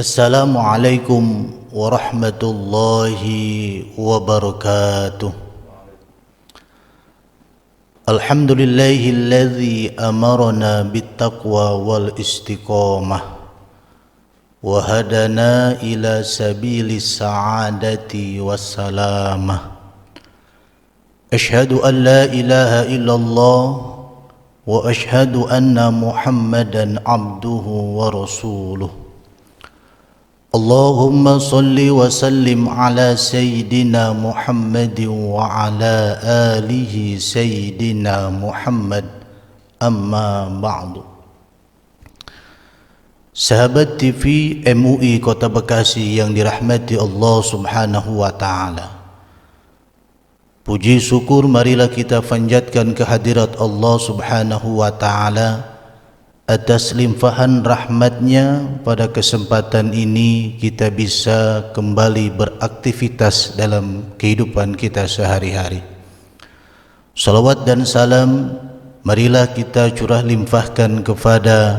Assalamualaikum warahmatullahi wabarakatuh. Alhamdulillahilladzi amarna bittaqwa wal istiqamah wa hadana ila sabilis sa'adati wassalamah. Ashhadu an la ilaha illallah wa ashhadu anna Muhammadan abduhu wa rasuluh. Allahumma salli wa sallim ala Sayyidina Muhammad wa ala alihi Sayyidina Muhammad, amma ba'du. Sahabat TV MUI Kota Bekasi yang dirahmati Allah Subhanahu wa Ta'ala, puji syukur marilah kita panjatkan kehadirat Allah Subhanahu wa Ta'ala atas limpahan rahmatnya. Pada kesempatan ini kita bisa kembali beraktivitas dalam kehidupan kita sehari-hari. Salawat dan salam marilah kita curah limpahkan kepada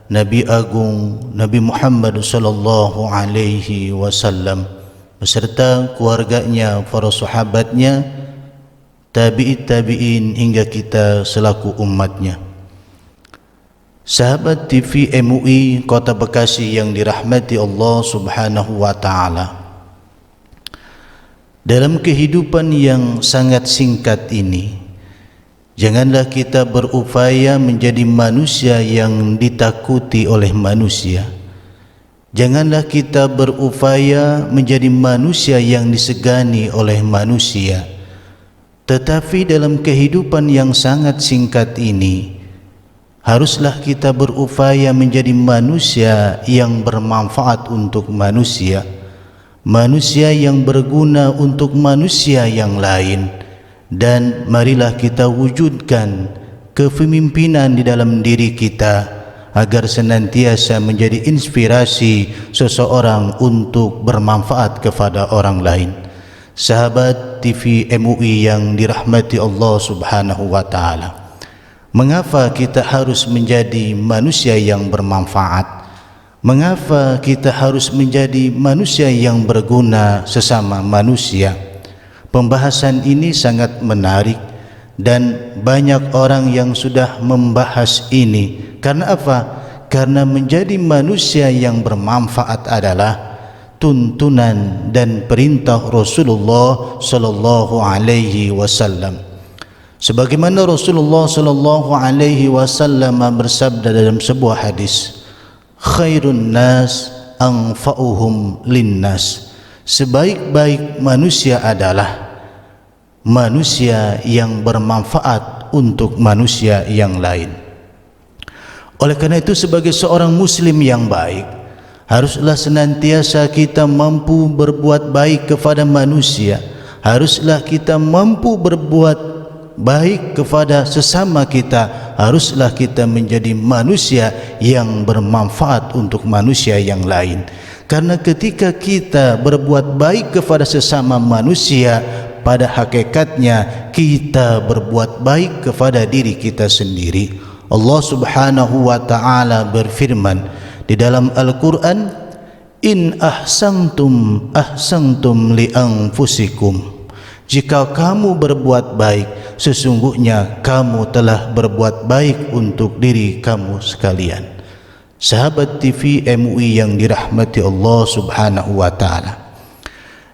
Nabi Agung Nabi Muhammad sallallahu alaihi wasallam beserta keluarganya, para sahabatnya, tabi'in hingga kita selaku umatnya. Sahabat TV MUI Kota Bekasi yang dirahmati Allah Subhanahu wa Ta'ala, dalam kehidupan yang sangat singkat ini, janganlah kita berupaya menjadi manusia yang ditakuti oleh manusia. Janganlah kita berupaya menjadi manusia yang disegani oleh manusia. Tetapi dalam kehidupan yang sangat singkat ini, haruslah kita berupaya menjadi manusia yang bermanfaat untuk manusia, manusia yang berguna untuk manusia yang lain. Dan marilah kita wujudkan kepemimpinan di dalam diri kita agar senantiasa menjadi inspirasi seseorang untuk bermanfaat kepada orang lain. Sahabat TV MUI yang dirahmati Allah Subhanahu wa Ta'ala, mengapa kita harus menjadi manusia yang bermanfaat? Mengapa kita harus menjadi manusia yang berguna sesama manusia? Pembahasan ini sangat menarik dan banyak orang yang sudah membahas ini. Karena apa? Karena menjadi manusia yang bermanfaat adalah tuntunan dan perintah Rasulullah sallallahu alaihi wasallam. Sebagaimana Rasulullah sallallahu alaihi wasallam bersabda dalam sebuah hadis, khairun nas anfa'uhum linnas. Sebaik-baik manusia adalah manusia yang bermanfaat untuk manusia yang lain. Oleh karena itu, sebagai seorang muslim yang baik, haruslah senantiasa kita mampu berbuat baik kepada manusia. Haruslah kita mampu berbuat baik kepada sesama kita. Haruslah kita menjadi manusia yang bermanfaat untuk manusia yang lain. Karena ketika kita berbuat baik kepada sesama manusia, pada hakikatnya kita berbuat baik kepada diri kita sendiri. Allah Subhanahu wa Ta'ala berfirman di dalam Al-Quran, in ahsantum ahsantum li anfusikum. Jika kamu berbuat baik, sesungguhnya kamu telah berbuat baik untuk diri kamu sekalian. Sahabat TV MUI yang dirahmati Allah Subhanahu wa Ta'ala,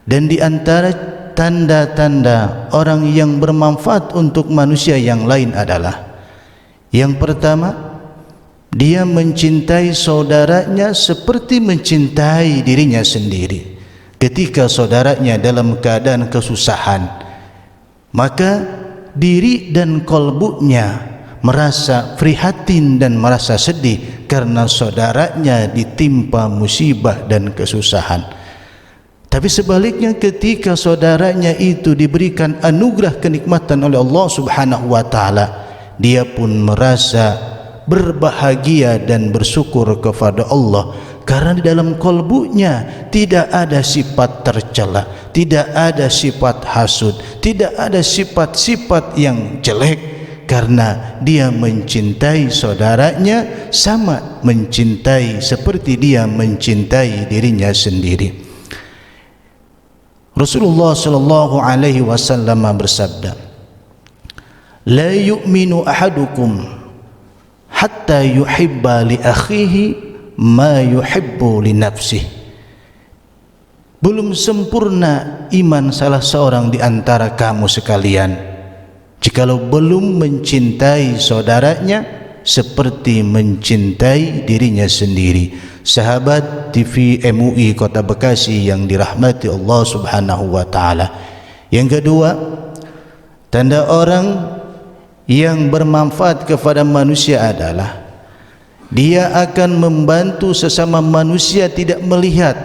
dan di antara tanda-tanda orang yang bermanfaat untuk manusia yang lain adalah, yang pertama, dia mencintai saudaranya seperti mencintai dirinya sendiri. Ketika saudaranya dalam keadaan kesusahan, maka diri dan kolbunya merasa prihatin dan merasa sedih karena saudaranya ditimpa musibah dan kesusahan. Tapi sebaliknya, ketika saudaranya itu diberikan anugerah kenikmatan oleh Allah Subhanahu wa Ta'ala, dia pun merasa berbahagia dan bersyukur kepada Allah, karena di dalam kolbunya tidak ada sifat tercela, tidak ada sifat hasud, tidak ada sifat-sifat yang jelek. karena dia mencintai saudaranya sama mencintai seperti dia mencintai dirinya sendiri. Rasulullah sallallahu alaihi wasallam bersabda, "La yu'minu ahadukum hatta yuhibba li akhihi ma yuhibbu li nafsihi." Belum sempurna iman salah seorang di antara kamu sekalian jikalau belum mencintai saudaranya seperti mencintai dirinya sendiri. Sahabat TV MUI Kota Bekasi yang dirahmati Allah Subhanahu wa taala. Yang kedua, tanda orang yang bermanfaat kepada manusia adalah dia akan membantu sesama manusia tidak melihat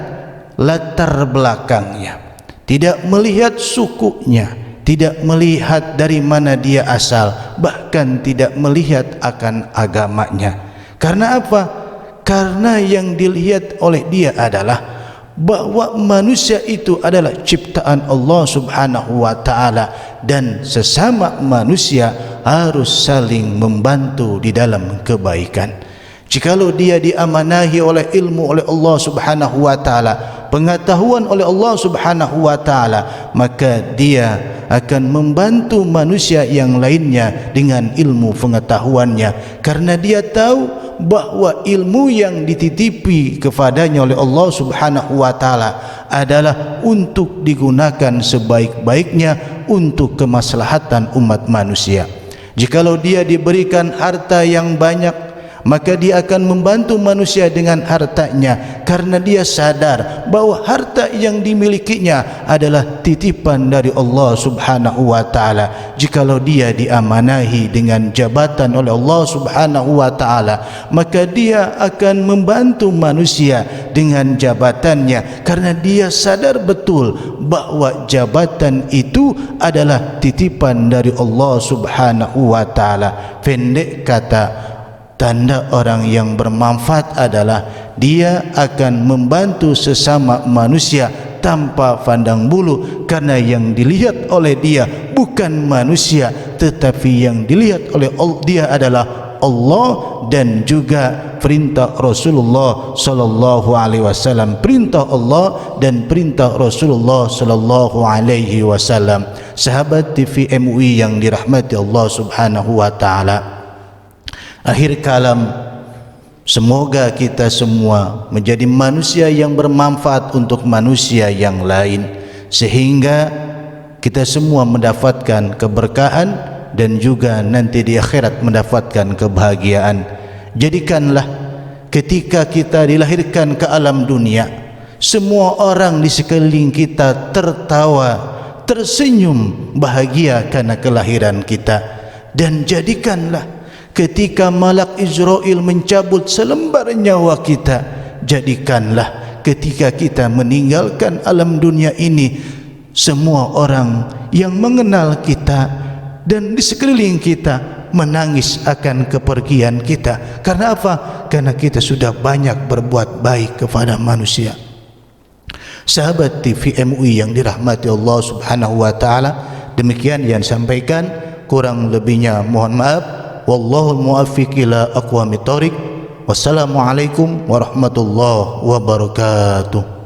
latar belakangnya, tidak melihat sukunya, tidak melihat dari mana dia asal, bahkan tidak melihat akan agamanya. Karena apa? Karena yang dilihat oleh dia adalah bahwa manusia itu adalah ciptaan Allah Subhanahu wa taala dan sesama manusia harus saling membantu di dalam kebaikan. Jikalau dia diamanahi oleh ilmu oleh Allah Subhanahu wa taala, pengetahuan oleh Allah Subhanahu wa taala, maka dia akan membantu manusia yang lainnya dengan ilmu pengetahuannya, karena dia tahu bahwa ilmu yang dititipi kepadanya oleh Allah Subhanahu wa taala adalah untuk digunakan sebaik-baiknya untuk kemaslahatan umat manusia. Jikalau dia diberikan harta yang banyak, maka dia akan membantu manusia dengan hartanya, karena dia sadar bahwa harta yang dimilikinya adalah titipan dari Allah Subhanahu wa taala. Jikalau dia diamanahi dengan jabatan oleh Allah Subhanahu wa taala, maka dia akan membantu manusia dengan jabatannya, karena dia sadar betul bahwa jabatan itu adalah titipan dari Allah Subhanahu wa taala. Pendek kata, tanda orang yang bermanfaat adalah dia akan membantu sesama manusia tanpa pandang bulu, karena yang dilihat oleh dia bukan manusia, tetapi yang dilihat oleh dia adalah Allah dan juga perintah Rasulullah sallallahu alaihi wasallam, perintah Allah dan perintah Rasulullah sallallahu alaihi wasallam. Sahabat TV MUI yang dirahmati Allah Subhanahu wa taala, akhir kalam, semoga kita semua menjadi manusia yang bermanfaat untuk manusia yang lain, sehingga kita semua mendapatkan keberkahan dan juga nanti di akhirat mendapatkan kebahagiaan. Jadikanlah ketika kita dilahirkan ke alam dunia, semua orang di sekeliling kita tertawa, tersenyum bahagia karena kelahiran kita. Dan jadikanlah ketika malak Israel mencabut selembar nyawa kita, jadikanlah ketika kita meninggalkan alam dunia ini, semua orang yang mengenal kita dan di sekeliling kita menangis akan kepergian kita. Karena apa? Karena kita sudah banyak berbuat baik kepada manusia. Sahabat TV MUI yang dirahmati Allah Subhanahu wa taala, demikian yang sampaikan, kurang lebihnya mohon maaf. Wallahul muwaffiq ila aqwamit thoriq. Wassalamualaikum warahmatullahi wabarakatuh.